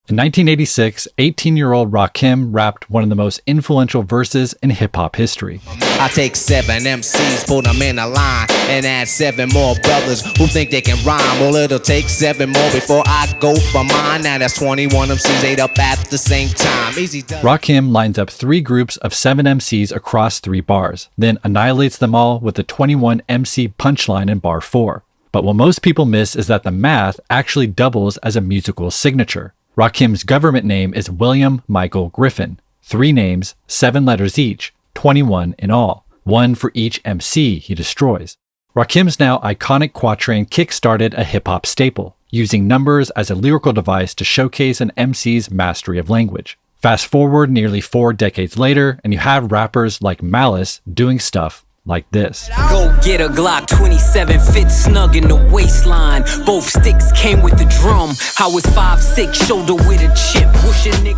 In 1986, 18-year-old Rakim rapped one of the most influential verses in hip-hop history. I take 7 MCs, put them in a line, and add 7 more brothers who think they can rhyme. Well, it'll take 7 more before I go for mine. Now that's 21 MCs ate up at the same time. Easy done. Rakim lines up 3 groups of 7 MCs across 3 bars, then annihilates them all with the 21 MC punchline in bar 4. But what most people miss is that the math actually doubles as a musical signature. Rakim's government name is William Michael Griffin. 3 names, 7 letters each, 21 in all. 1 for each MC he destroys. Rakim's now iconic quatrain kick-started a hip-hop staple, using numbers as a lyrical device to showcase an MC's mastery of language. Fast forward nearly 4 decades later, and you have rappers like Malice doing stuff like this. Go get a Glock 27, fit snug in the waistline. Both sticks came with the drum. I was 5'6", shoulder with a chip.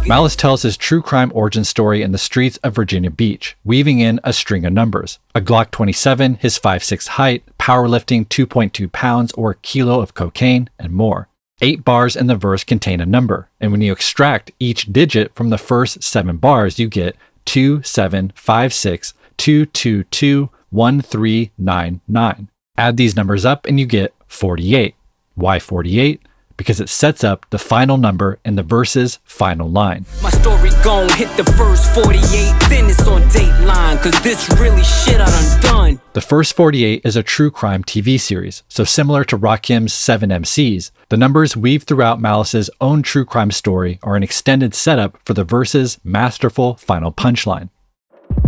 Malice tells his true crime origin story in the streets of Virginia Beach, weaving in a string of numbers. A Glock 27, his 5'6" height, powerlifting 2.2 pounds or a kilo of cocaine, and more. 8 bars in the verse contain a number, and when you extract each digit from the first 7 bars, you get 2756222139. Add these numbers up and you get 48. Why 48? Because it sets up the final number in the verse's final line. My story gon' hit the first 48, then it's on Dateline, cause this really shit I done. The first 48 is a true crime TV series, so similar to Rakim's 7 MCs, the numbers weaved throughout Malice's own true crime story are an extended setup for the verse's masterful final punchline.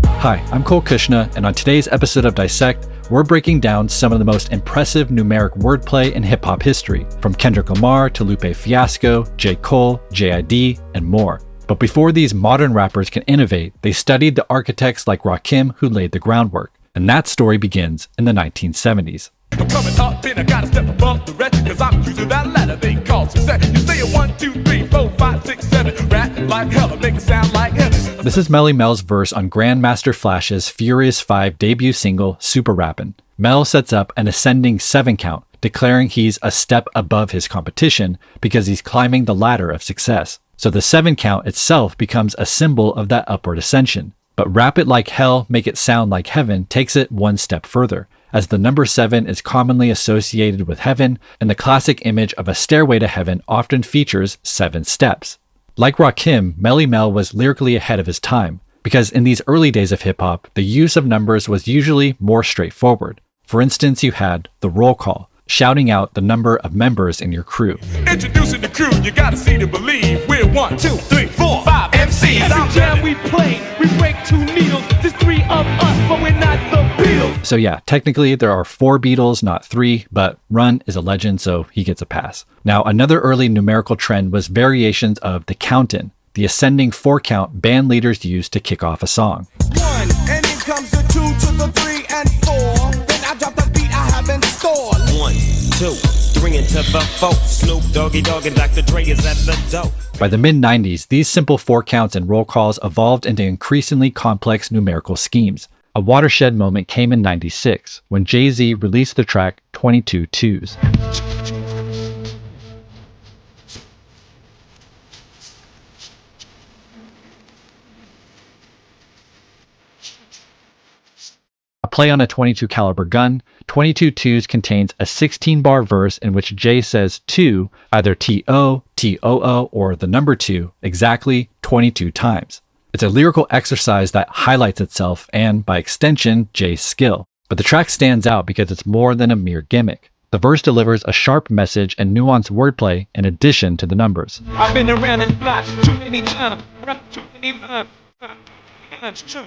Hi, I'm Cole Cuchna, and on today's episode of Dissect, we're breaking down some of the most impressive numeric wordplay in hip-hop history, from Kendrick Lamar to Lupe Fiasco, J. Cole, J.I.D., and more. But before these modern rappers can innovate, they studied the architects like Rakim who laid the groundwork, and that story begins in the 1970s. I'm coming up and I gotta step above the rest, cause I'm choosing that ladder they call success. You say it 1, 2, 3, 4, 5, 6, 7, rap like hell, make it sound like heaven. This is Melle Mel's verse on Grandmaster Flash's Furious 5 debut single, Superrappin. Mel sets up an ascending 7 count, declaring he's a step above his competition because he's climbing the ladder of success. So the 7 count itself becomes a symbol of that upward ascension. But Rap It Like Hell, Make It Sound Like Heaven takes it one step further, as the number 7 is commonly associated with heaven, and the classic image of a stairway to heaven often features 7 steps. Like Rakim, Melle Mel was lyrically ahead of his time, because in these early days of hip-hop, the use of numbers was usually more straightforward. For instance, you had the roll call, shouting out the number of members in your crew. Introducing the crew, you gotta see to believe. We're 1, 2, 3, 4, 5 MCs. Every time we play, we break 2 needles. There's 3 of us, but we're not the Beatles. So yeah, technically there are 4 Beatles, not 3, but Run is a legend, so he gets a pass. Now, another early numerical trend was variations of the count-in, the ascending 4 count band leaders used to kick off a song. 1, and then comes the 2 to the 3 and 4. Then I drop the beat I have in store. 1, 2, 3 into the 4. Snoop Doggy Dogg and Dr. Dre is at the door. By the mid-90s, these simple 4 counts and roll calls evolved into increasingly complex numerical schemes. A watershed moment came in '96 when Jay-Z released the track 22 Twos. A play on a .22 caliber gun, 22 Twos contains a 16-bar verse in which Jay says 2, either T-O, T-O-O, or the number 2, exactly 22 times. It's a lyrical exercise that highlights itself and, by extension, Jay's skill. But the track stands out because it's more than a mere gimmick. The verse delivers a sharp message and nuanced wordplay in addition to the numbers. I've been around and back too many times. Too many times. That's true.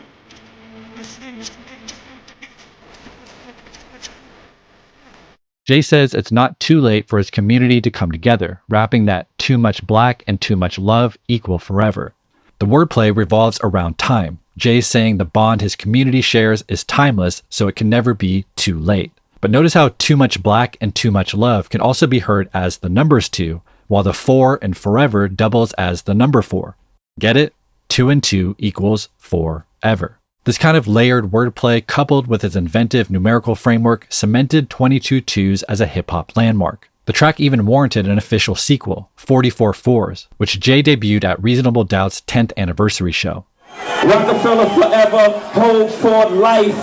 Jay says it's not too late for his community to come together, rapping that too much black and too much love equal forever. The wordplay revolves around time. Jay saying the bond his community shares is timeless, so it can never be too late. But notice how too much black and too much love can also be heard as the numbers 2, while the 4 in forever doubles as the number 4. Get it? 2 and 2 equals forever. This kind of layered wordplay, coupled with its inventive numerical framework, cemented 22 Twos as a hip-hop landmark. The track even warranted an official sequel, 44 Fours, which Jay debuted at Reasonable Doubt's 10th anniversary show. Rockefeller forever, hold for life.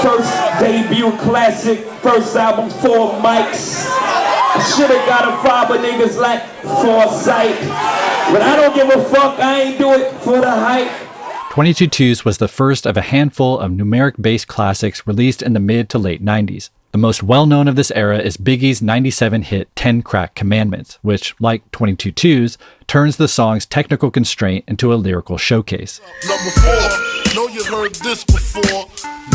First debut classic, first album, 4 mics. Shoulda got a fire, but niggas lack foresight. But I don't give a fuck, I ain't do it for the hype. 22 Twos was the first of a handful of numeric-based classics released in the mid to late 90s. The most well-known of this era is Biggie's 97 hit 10 Crack Commandments, which, like 22 Twos, turns the song's technical constraint into a lyrical showcase. Number 4, know you heard this before.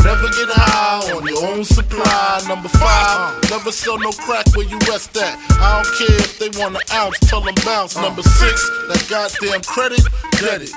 Never get high on your own supply. Number 5, never sell no crack where you rest at. I don't care if they want an ounce, tell them bounce. Number 6, that goddamn credit, get it.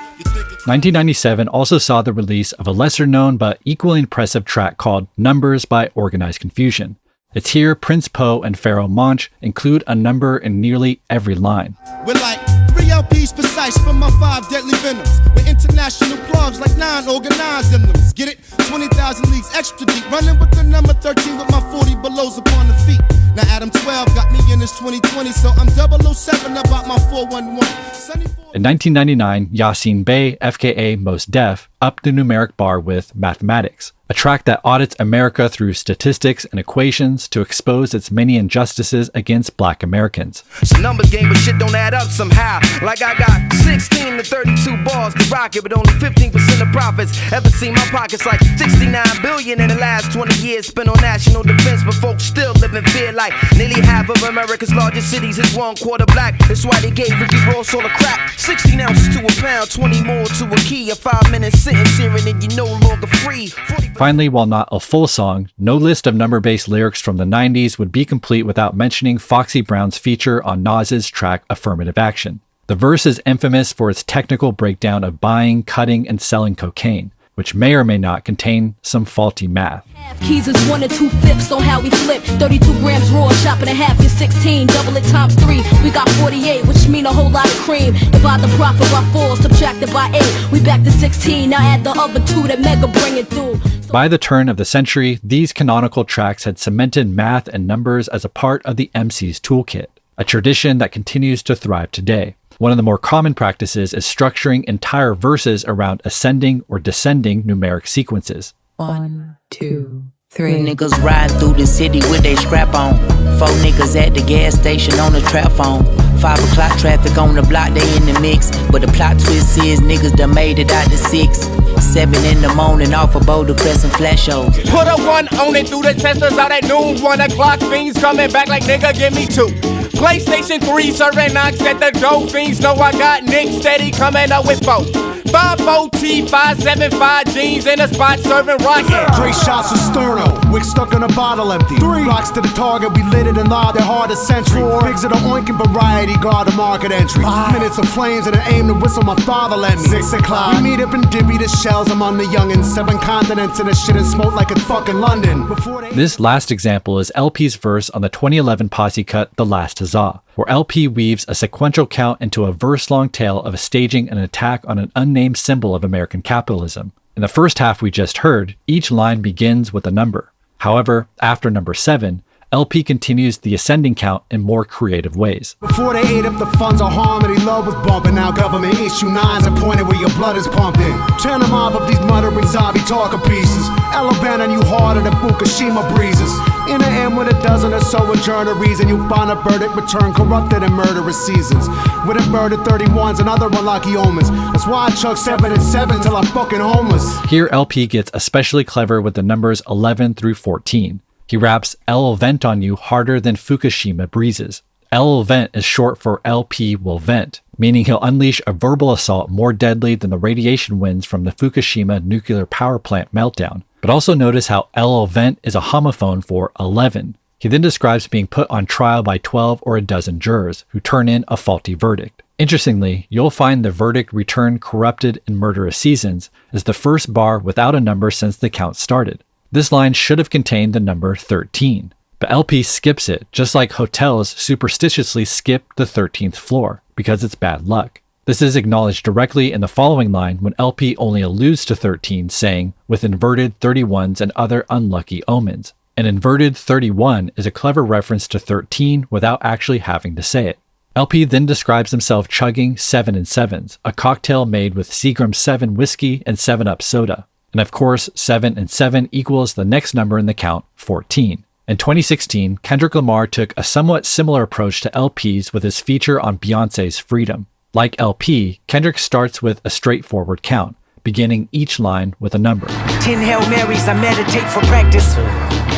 1997 also saw the release of a lesser-known but equally impressive track called Numbers by Organized Confusion. It's here Prince Poe and Pharoah Monch include a number in nearly every line. We're like 3 LPs precise from my 5 deadly venoms. We're international plugs like 9 organized emblems. Get it? 20,000 leagues extra deep. Running with the number 13 with my 40 belows upon the feet. Now Adam 12 got me in this 2020, so I'm 007 about my 411. In 1999, Yasin Bey, FKA Mos Def, upped the numeric bar with Mathematics, a track that audits America through statistics and equations to expose its many injustices against Black Americans. It's a numbers game, but shit don't add up somehow. Like I got 16 to 32 bars to rock it, but only 15% of profits. Ever seen my pockets like 69 billion in the last 20 years spent on national defense, but folks still live in fear like nearly half of America's largest cities is 1/4 black. That's why they gave Ricky Ross all the crack. 16 ounces to a pound, 20 more to a key. A 5-minute sentence here and then you no longer free. Finally, while not a full song, no list of number-based lyrics from the 90s would be complete without mentioning Foxy Brown's feature on Nas's track Affirmative Action. The verse is infamous for its technical breakdown of buying, cutting, and selling cocaine, which may or may not contain some faulty math. Keys is 1 2/5 on how we flip. 32 grams raw, chop it in half is 16. Double it times 3, we got 48, which mean a whole lot of cream. Divide the profit by 4, subtract it by 8. We back to 16, now add the other 2 that Mega bring it through. By the turn of the century, these canonical tracks had cemented math and numbers as a part of the MC's toolkit, a tradition that continues to thrive today. One of the more common practices is structuring entire verses around ascending or descending numeric sequences. 1, 2, 3. Niggas ride through the city with they scrap on. 4 niggas at the gas station on the trap phone. 5 o'clock traffic on the block, they in the mix. But the plot twist is niggas done made it out to 6. 7 in the morning off of Boulder Crescent flash shows. Put a 1 on it through the testers out at noon. 1 o'clock, fiends coming back like nigga, give me 2. PlayStation 3 serving knocks at the door. Fiends know I got Nick steady coming up with 4. 5-0-T, 575 jeans in a spot serving rocket. 3 shots of sterno, wick stuck in a bottle empty. 3 blocks to the target, we lit it and lobbed it hard as century. 4 pigs of the oinking variety, guard the market entry. 5 minutes of flames and an aim to whistle my father let me. 6 o'clock, we meet up and divvy the shells among the youngins. 7 continents and the shit and smoke like it's fucking London. This last example is LP's verse on the 2011 posse cut The Last Huzzah, where LP weaves a sequential count into a verse-long tale of staging an attack on an unnamed symbol of American capitalism. In the first half we just heard, each line begins with a number. However, after number 7, LP continues the ascending count in more creative ways. Before they ate up the funds of harmony, love was bumping. Now government issue 9s are pointed where your blood is pumping. Turn them off of these muttering zombie talker pieces. Alabama you harder than Fukushima breezes. In the end, with a dozen or so adjourn a reason, you find a verdict return corrupted in murderous seasons. With a bird of 31s and other unlucky omens. That's why I chuck 7 and 7 till I'm fucking homeless. Here LP gets especially clever with the numbers 11 through 14. He raps L'll vent on you harder than Fukushima breezes. L'll vent is short for LP will vent, meaning he'll unleash a verbal assault more deadly than the radiation winds from the Fukushima nuclear power plant meltdown. But also notice how L'll vent is a homophone for 11. He then describes being put on trial by 12 or a dozen jurors who turn in a faulty verdict. Interestingly, you'll find the verdict returned corrupted in murderous seasons is the first bar without a number since the count started. This line should have contained the number 13, but LP skips it, just like hotels superstitiously skip the 13th floor, because it's bad luck. This is acknowledged directly in the following line when LP only alludes to 13, saying, with inverted 31s and other unlucky omens. An inverted 31 is a clever reference to 13 without actually having to say it. LP then describes himself chugging 7 and 7s, a cocktail made with Seagram 7 whiskey and 7-Up soda. And of course, 7 and 7 equals the next number in the count, 14. In 2016, Kendrick Lamar took a somewhat similar approach to LPs with his feature on Beyoncé's Freedom. Like LP, Kendrick starts with a straightforward count, beginning each line with a number. 10 Hail Marys, I meditate for practice.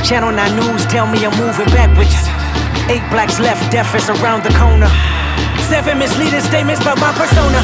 Channel 9 News tell me I'm moving backwards. 8 blacks left, death is around the corner. 7 misleading statements about my persona.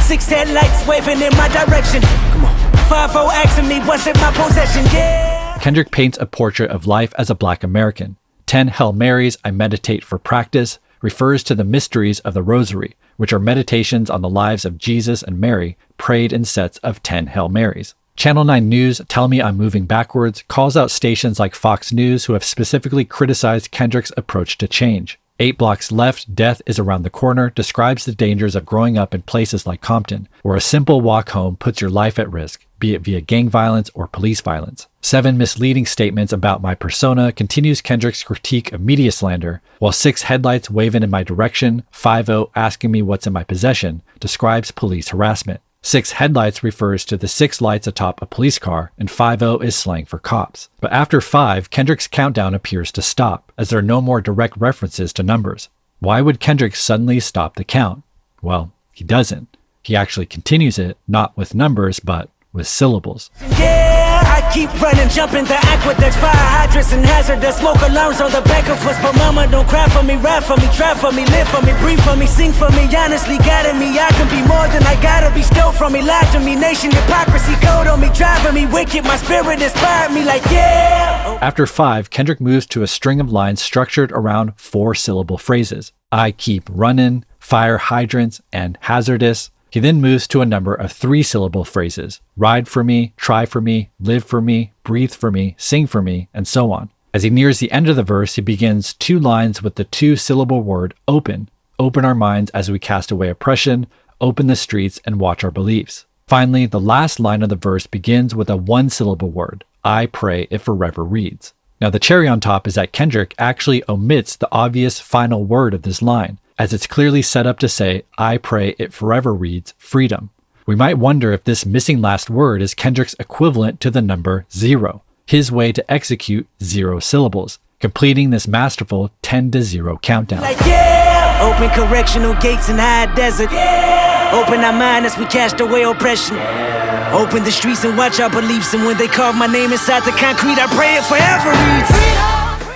6 headlights waving in my direction. Come on. 5-0 asking me what's in my possession, yeah. Kendrick paints a portrait of life as a Black American. 10 Hail Marys, I meditate for practice, refers to the mysteries of the Rosary, which are meditations on the lives of Jesus and Mary, prayed in sets of 10 Hail Marys. Channel 9 News, Tell Me I'm Moving Backwards, calls out stations like Fox News who have specifically criticized Kendrick's approach to change. 8 Blocks Left, Death is Around the Corner describes the dangers of growing up in places like Compton, where a simple walk home puts your life at risk, be it via gang violence or police violence. 7 Misleading Statements About My Persona continues Kendrick's critique of media slander, while 6 Headlights Waving in My Direction, 5-0 Asking Me What's in My Possession describes police harassment. 6 Headlights refers to the 6 lights atop a police car, and 5-0 is slang for cops. But after 5, Kendrick's countdown appears to stop, as there are no more direct references to numbers. Why would Kendrick suddenly stop the count? Well, he doesn't. He actually continues it, not with numbers, but with syllables. Yeah, I keep running, jumping the aqueducts, fire hydrants and hazardous smoke alarms on the back of us. But mama, don't cry for me, rap for me, try for me, live for me, breathe for me, sing for me, honestly guiding me. I can be more than I gotta be, stole from me, lied to me, nation hypocrisy, code on me, driving me wicked, my spirit inspired me like yeah. After 5, Kendrick moves to a string of lines structured around 4-syllable phrases. I keep running, fire hydrants, and hazardous. He then moves to a number of 3-syllable phrases, ride for me, try for me, live for me, breathe for me, sing for me, and so on. As he nears the end of the verse, he begins 2 lines with the 2-syllable word open. Open our minds as we cast away oppression, open the streets and watch our beliefs. Finally, the last line of the verse begins with a 1-syllable word, I pray it forever reads. Now the cherry on top is that Kendrick actually omits the obvious final word of this line, as it's clearly set up to say, I pray it forever reads freedom. We might wonder if this missing last word is Kendrick's equivalent to the number 0, his way to execute 0 syllables, completing this masterful 10-0 countdown. Like, yeah! Open correctional gates in high desert. Yeah! Open our mind as we cast away oppression. Yeah! Open the streets and watch our beliefs, and when they carve my name inside the concrete, I pray it forever reads freedom.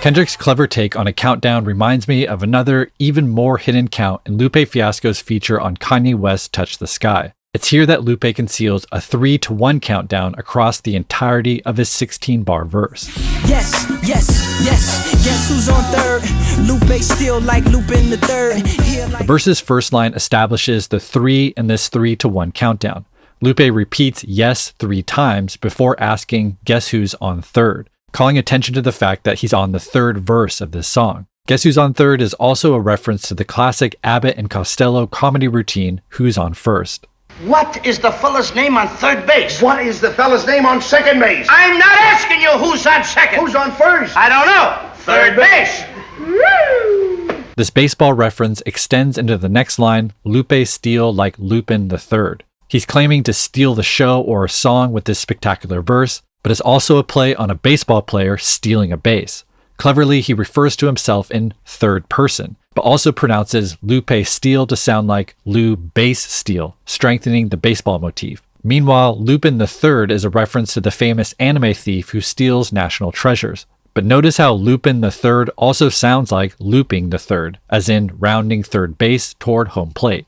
Kendrick's clever take on a countdown reminds me of another, even more hidden count in Lupe Fiasco's feature on Kanye West Touch the Sky. It's here that Lupe conceals a 3-to-1 countdown across the entirety of his 16-bar verse. Yes, yes, yes, guess who's on third? Lupe still like Lupe in the third. The verse's first line establishes the 3 in this 3-to-1 countdown. Lupe repeats yes 3 times before asking guess who's on third, calling attention to the fact that he's on the 3rd verse of this song. Guess Who's on Third is also a reference to the classic Abbott and Costello comedy routine, Who's on First. What is the fella's name on third base? What is the fella's name on second base? I'm not asking you who's on second. Who's on first? I don't know. Third base. This baseball reference extends into the next line, Lupe steal like Lupin III. He's claiming to steal the show or a song with this spectacular verse, but it's also a play on a baseball player stealing a base. Cleverly, he refers to himself in third person, but also pronounces Lupe steal to sound like Lou base steal, strengthening the baseball motif. Meanwhile, Lupin III is a reference to the famous anime thief who steals national treasures. But notice how Lupin III also sounds like looping the third, as in rounding third base toward home plate.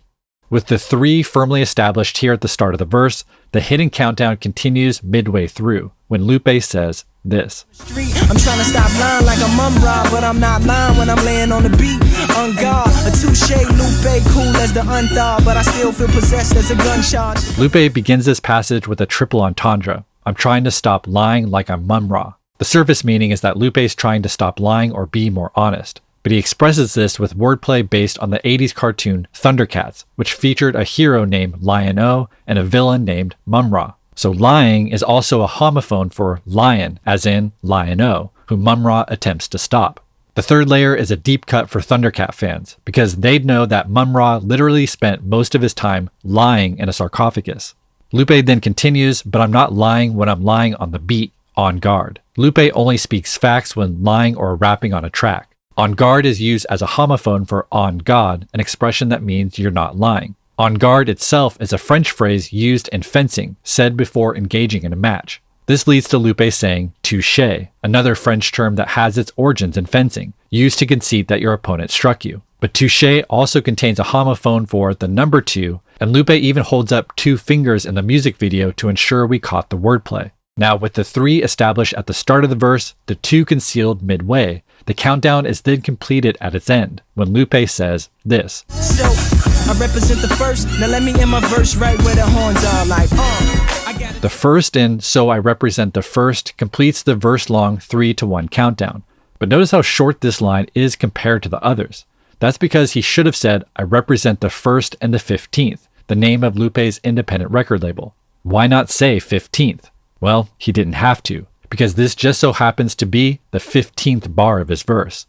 With the 3 firmly established here at the start of the verse, the hidden countdown continues midway through, when Lupe says this. I'm trying to stop lying like a mum rob, but I'm not lying when I'm laying on the beat. On guard, a touche, Lupe, cool as the unthaw, but I still feel possessed as a gun charge. Lupe begins this passage with a triple entendre. I'm trying to stop lying like I'm mum ra. The surface meaning is that Lupe is trying to stop lying or be more honest. But he expresses this with wordplay based on the 80s cartoon Thundercats, which featured a hero named Lion-O and a villain named Mum-Ra. So lying is also a homophone for lion, as in Lion-O, whom Mum-Ra attempts to stop. The third layer is a deep cut for Thundercat fans, because they'd know that Mum-Ra literally spent most of his time lying in a sarcophagus. Lupe then continues, but I'm not lying when I'm lying on the beat, on guard. Lupe only speaks facts when lying or rapping on a track. On guard is used as a homophone for on God, an expression that means you're not lying. On guard itself is a French phrase used in fencing, said before engaging in a match. This leads to Lupe saying touché, another French term that has its origins in fencing, used to concede that your opponent struck you. But touché also contains a homophone for the number 2, and Lupe even holds up 2 fingers in the music video to ensure we caught the wordplay. Now, with the 3 established at the start of the verse, the 2 concealed midway, the countdown is then completed at its end, when Lupe says this. So, I represent the first, now let me end my verse right where the horns are like, The first in So I Represent the First completes the verse-long 3-to-1 countdown. But notice how short this line is compared to the others. That's because he should have said, I represent the 1st and the 15th, the name of Lupe's independent record label. Why not say 15th? Well, he didn't have to, because this just so happens to be the 15th bar of his verse.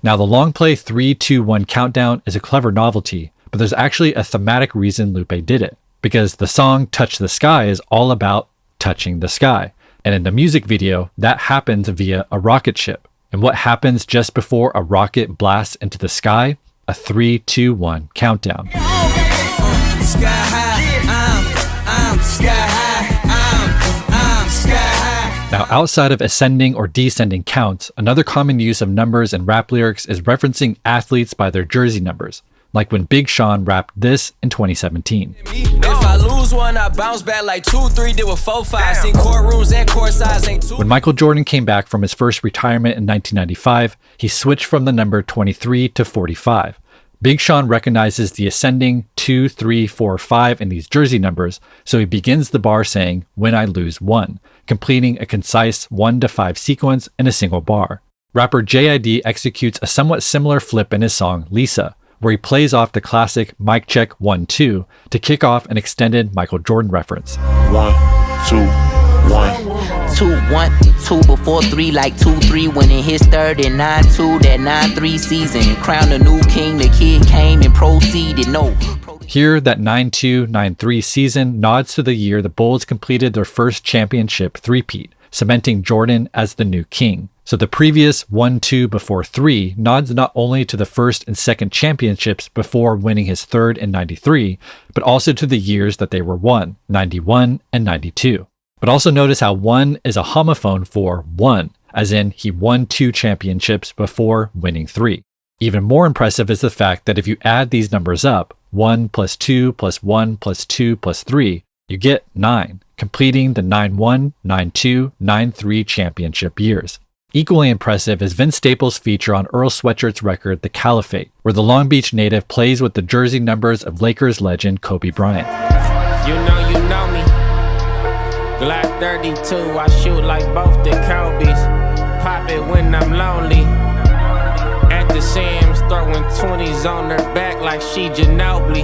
Now, the long play 3-2-1 countdown is a clever novelty, but there's actually a thematic reason Lupe did it, because the song Touch the Sky is all about touching the sky. And in the music video, that happens via a rocket ship. And what happens just before a rocket blasts into the sky? A 3-2-1 countdown. Sky high, I'm sky high, I'm sky high. Now, outside of ascending or descending counts, another common use of numbers in rap lyrics is referencing athletes by their jersey numbers, like when Big Sean rapped this in 2017. If I lose one, I bounce back like 2-3 did with 4-5. Seen courtrooms and court size ain't too. When Michael Jordan came back from his first retirement in 1995, he switched from the number 23 to 45. Big Sean recognizes the ascending 2, 3, 4, 5 in these jersey numbers, so he begins the bar saying, when I lose one, completing a concise 1 to 5 sequence in a single bar. Rapper J.I.D. executes a somewhat similar flip in his song Lisa, where he plays off the classic mic check 1-2 to kick off an extended Michael Jordan reference. 1, 2, 1. 2, 1, 2 before 3 like 2-3 when in his third and 9-2 that 9-3 season. Crowned a new king, the kid came and proceeded. No. Here, that 9-2, 9-3 season nods to the year the Bulls completed their first championship three-peat, cementing Jordan as the new king. So the previous 1-2 before 3 nods not only to the first and second championships before winning his third in 93, but also to the years that they were won, 91 and 92. But also notice how 1 is a homophone for one, as in he won 2 championships before winning 3. Even more impressive is the fact that if you add these numbers up, 1 plus 2 plus 1 plus 2 plus 3, you get 9, completing the 9-1, 9-2, 9-3 championship years. Equally impressive is Vince Staples' feature on Earl Sweatshirt's record, The Caliphate, where the Long Beach native plays with the jersey numbers of Lakers legend Kobe Bryant. You know me. Glock 32, I shoot like both the Kobe's. Pop it when I'm lonely. At the Sam's, throwing 20s on her back like she Ginobili.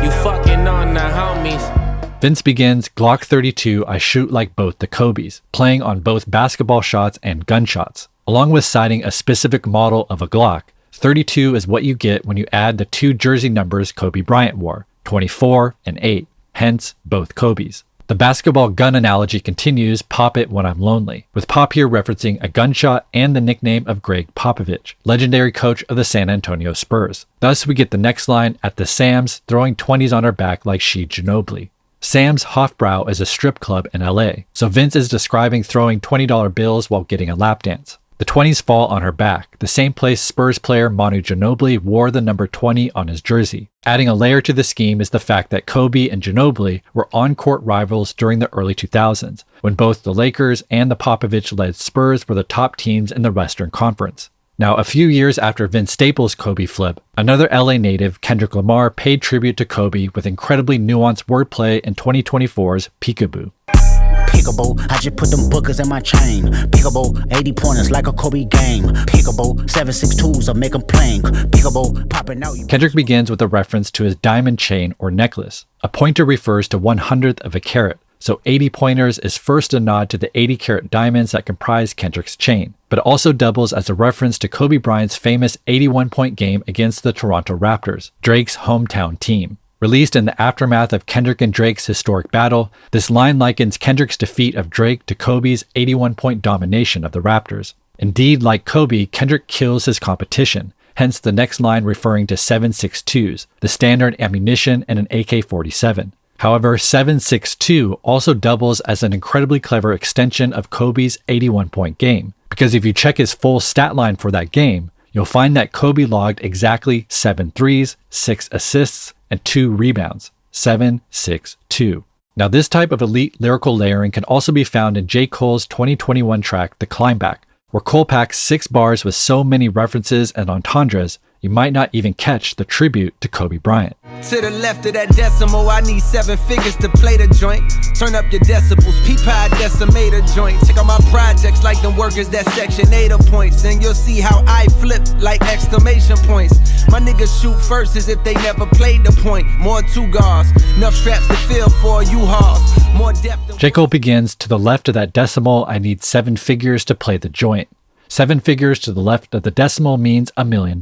You fucking on the homies. Vince begins, Glock 32, I shoot like both the Kobe's, playing on both basketball shots and gunshots. Along with citing a specific model of a Glock, 32 is what you get when you add the 2 jersey numbers Kobe Bryant wore, 24 and 8, hence both Kobe's. The basketball gun analogy continues, Pop It When I'm Lonely, with Pop here referencing a gunshot and the nickname of Greg Popovich, legendary coach of the San Antonio Spurs. Thus we get the next line, at the Sam's, throwing 20s on her back like she Ginobili. Sam's Hofbrau is a strip club in LA, so Vince is describing throwing $20 bills while getting a lap dance. The 20s fall on her back, the same place Spurs player Manu Ginobili wore the number 20 on his jersey. Adding a layer to the scheme is the fact that Kobe and Ginobili were on-court rivals during the early 2000s, when both the Lakers and the Popovich-led Spurs were the top teams in the Western Conference. Now, a few years after Vince Staples' Kobe flip, another LA native, Kendrick Lamar, paid tribute to Kobe with incredibly nuanced wordplay in 2024's Peekaboo. Peekaboo, I just put them bookers in my chain. Peekaboo, 80 pointers like a Kobe game. Peekaboo, 7.62s I make them playing. Peekaboo, popping out. Kendrick begins with a reference to his diamond chain or necklace. A pointer refers to 1/100th of a carat, so 80 pointers is first a nod to the 80-carat diamonds that comprise Kendrick's chain, but it also doubles as a reference to Kobe Bryant's famous 81-point game against the Toronto Raptors, Drake's hometown team. Released in the aftermath of Kendrick and Drake's historic battle, this line likens Kendrick's defeat of Drake to Kobe's 81-point domination of the Raptors. Indeed, like Kobe, Kendrick kills his competition, hence the next line referring to 7.62s, the standard ammunition in an AK-47. However, 7.62 also doubles as an incredibly clever extension of Kobe's 81-point game, because if you check his full stat line for that game, you'll find that Kobe logged exactly 7 threes, 6 assists, and 2 rebounds. 7.62. Now, this type of elite lyrical layering can also be found in J. Cole's 2021 track, The Climbback, where Cole packs 6 bars with so many references and entendres, you might not even catch the tribute to Kobe Bryant. To the left of that decimal, I need 7 figures to play the joint. Turn up your decibels, peep how I decimate a joint. Check out my projects like them workers that section 8 points, and you'll see how I flip like exclamation points. My niggas shoot first as if they never played the point. More 2 guards, enough straps to fill for U-Hauls. More depth. J. Cole begins, to the left of that decimal, I need 7 figures to play the joint. 7 figures to the left of the decimal means $1 million,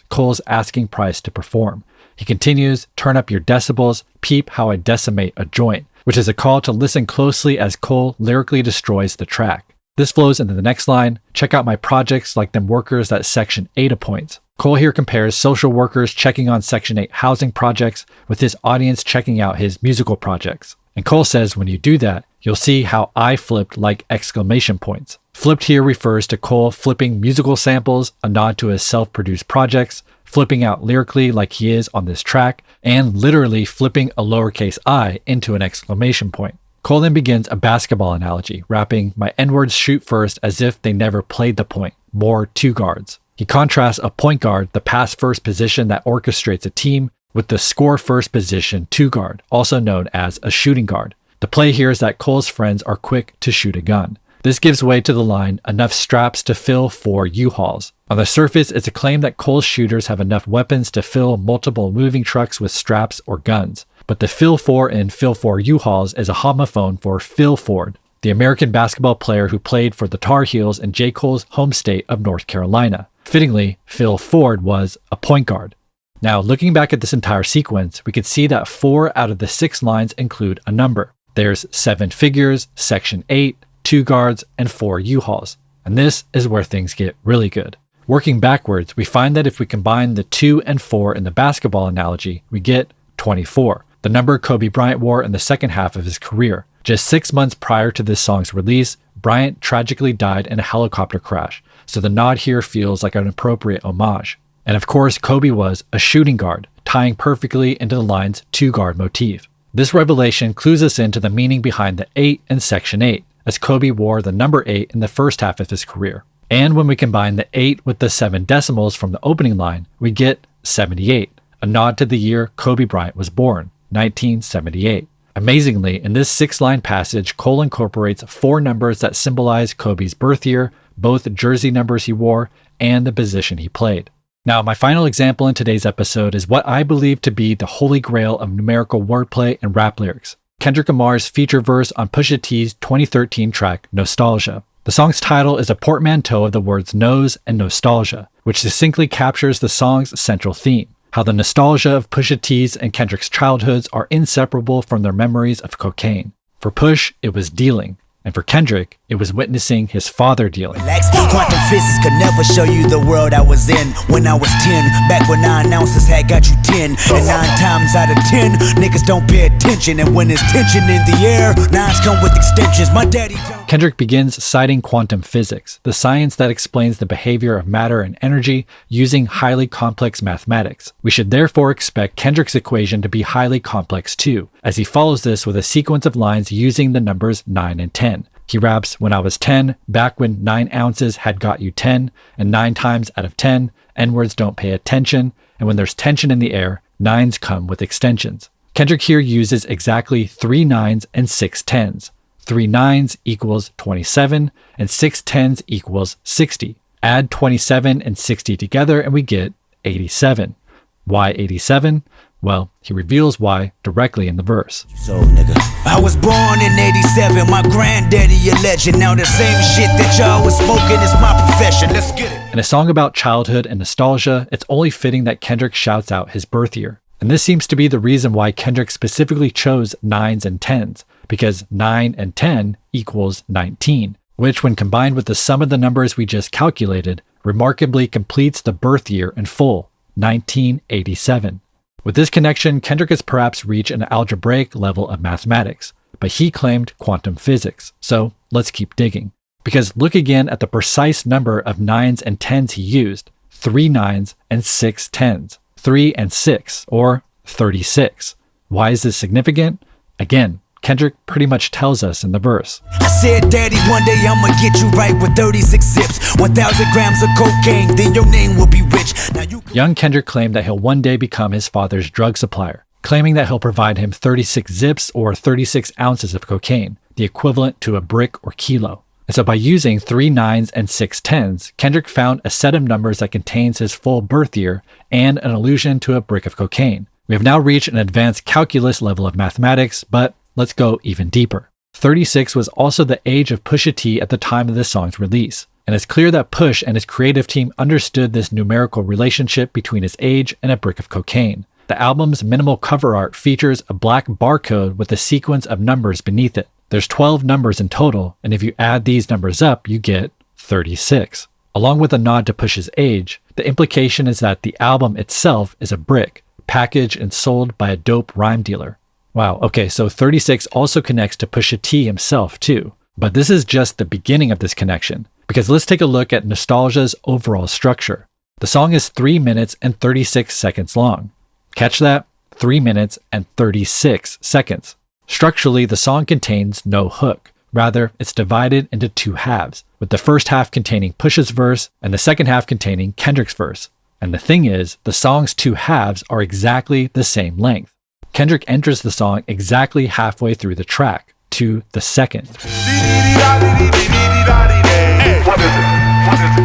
Cole's asking price to perform. He continues, turn up your decibels, peep how I decimate a joint, which is a call to listen closely as Cole lyrically destroys the track. This flows into the next line, check out my projects like them workers that Section 8 points. Cole here compares social workers checking on Section 8 housing projects with his audience checking out his musical projects. And Cole says when you do that, you'll see how I flipped like exclamation points. Flipped here refers to Cole flipping musical samples, a nod to his self-produced projects, flipping out lyrically like he is on this track, and literally flipping a lowercase I into an exclamation point. Cole then begins a basketball analogy, rapping, my N-words shoot first as if they never played the point, more 2 guards. He contrasts a point guard, the pass first position that orchestrates a team, with the score first position 2 guard, also known as a shooting guard. The play here is that Cole's friends are quick to shoot a gun. This gives way to the line, enough straps to fill 4 U-Hauls. On the surface, it's a claim that Cole's shooters have enough weapons to fill multiple moving trucks with straps or guns. But the fill 4 in fill 4 U-Hauls is a homophone for Phil Ford, the American basketball player who played for the Tar Heels in J. Cole's home state of North Carolina. Fittingly, Phil Ford was a point guard. Now, looking back at this entire sequence, we can see that 4 out of the 6 lines include a number. There's 7 figures, Section 8, 2 guards, and 4 U-Hauls. And this is where things get really good. Working backwards, we find that if we combine the 2 and 4 in the basketball analogy, we get 24, the number Kobe Bryant wore in the second half of his career. Just 6 months prior to this song's release, Bryant tragically died in a helicopter crash, so the nod here feels like an appropriate homage. And of course, Kobe was a shooting guard, tying perfectly into the line's 2 guard motif. This revelation clues us into the meaning behind the 8 in Section 8, as Kobe wore the number 8 in the first half of his career. And when we combine the 8 with the 7 decimals from the opening line, we get 78, a nod to the year Kobe Bryant was born, 1978. Amazingly, in this 6-line passage, Cole incorporates 4 numbers that symbolize Kobe's birth year, both jersey numbers he wore, and the position he played. Now, my final example in today's episode is what I believe to be the holy grail of numerical wordplay and rap lyrics, Kendrick Lamar's feature verse on Pusha T's 2013 track, Nosetalgia. The song's title is a portmanteau of the words nose and nostalgia, which succinctly captures the song's central theme, how the nostalgia of Pusha T's and Kendrick's childhoods are inseparable from their memories of cocaine. For Push, it was dealing. And for Kendrick, it was witnessing his father dealing. Quantum physics could never show you the world I was in when I was 10. Back when 9 ounces had got you 10. And 9 times out of 10, niggas don't pay attention. And when there's tension in the air, 9s come with extensions. My daddy don't. Kendrick begins citing quantum physics, the science that explains the behavior of matter and energy using highly complex mathematics. We should therefore expect Kendrick's equation to be highly complex too, as he follows this with a sequence of lines using the numbers 9 and 10. He raps, when I was 10, back when 9 ounces had got you 10, and 9 times out of 10, N-words don't pay attention, and when there's tension in the air, 9s come with extensions. Kendrick here uses exactly 3 9s and 6 10s. 3 9s equals 27, and 6 10s equals 60. Add 27 and 60 together and we get 87. Why 87? Well, he reveals why directly in the verse. So, nigga, I was born in 87, my granddaddy a legend. Now the same shit that y'all was smoking is my profession. Let's get it. In a song about childhood and nostalgia, it's only fitting that Kendrick shouts out his birth year. And this seems to be the reason why Kendrick specifically chose 9s and 10s, because 9 and 10 equals 19, which when combined with the sum of the numbers we just calculated, remarkably completes the birth year in full, 1987. With this connection, Kendrick has perhaps reached an algebraic level of mathematics, but he claimed quantum physics. So let's keep digging. Because look again at the precise number of 9s and 10s he used, 3 9s and 6 10s, 3 and 6, or 36. Why is this significant? Again, Kendrick pretty much tells us in the verse. I said, Daddy, one day I'ma get you right with 36 zips, 1,000 grams of cocaine, then your name will be rich. Now Young Kendrick claimed that he'll one day become his father's drug supplier, claiming that he'll provide him 36 zips or 36 ounces of cocaine, the equivalent to a brick or kilo. And so by using 3 9s and 6 10s, Kendrick found a set of numbers that contains his full birth year and an allusion to a brick of cocaine. We have now reached an advanced calculus level of mathematics, but let's go even deeper. 36 was also the age of Pusha T at the time of this song's release, and it's clear that Push and his creative team understood this numerical relationship between his age and a brick of cocaine. The album's minimal cover art features a black barcode with a sequence of numbers beneath it. There's 12 numbers in total, and if you add these numbers up, you get 36. Along with a nod to Push's age, the implication is that the album itself is a brick, packaged and sold by a dope rhyme dealer. Wow, okay, so 36 also connects to Pusha T himself too. But this is just the beginning of this connection, because let's take a look at Nostalgia's overall structure. The song is 3 minutes and 36 seconds long. Catch that? 3 minutes and 36 seconds. Structurally, the song contains no hook. Rather, it's divided into 2 halves, with the first half containing Push's verse and the second half containing Kendrick's verse. And the thing is, the song's 2 halves are exactly the same length. Kendrick enters the song exactly halfway through the track, to the second.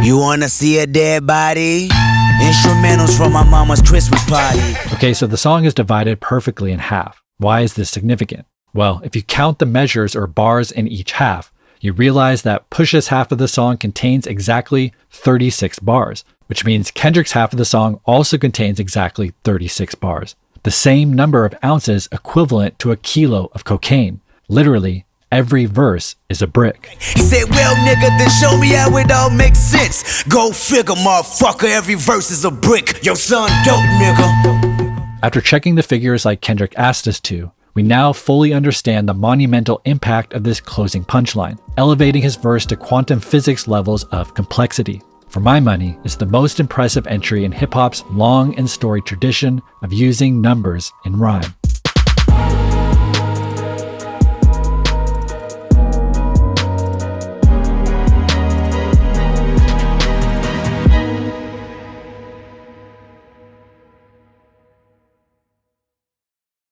You wanna see a dead body? Instrumentals from my mama's Christmas party. Okay, so the song is divided perfectly in half. Why is this significant? Well, if you count the measures or bars in each half, you realize that Push's half of the song contains exactly 36 bars, which means Kendrick's half of the song also contains exactly 36 bars. The same number of ounces equivalent to a kilo of cocaine. Literally, every verse is a brick. He said, well, nigga, then show me how it all makes sense. Go figure, motherfucker, every verse is a brick. Yo, son, dope, nigga. After checking the figures like Kendrick asked us to, we now fully understand the monumental impact of this closing punchline, elevating his verse to quantum physics levels of complexity. For my money, it's the most impressive entry in hip-hop's long and storied tradition of using numbers in rhyme.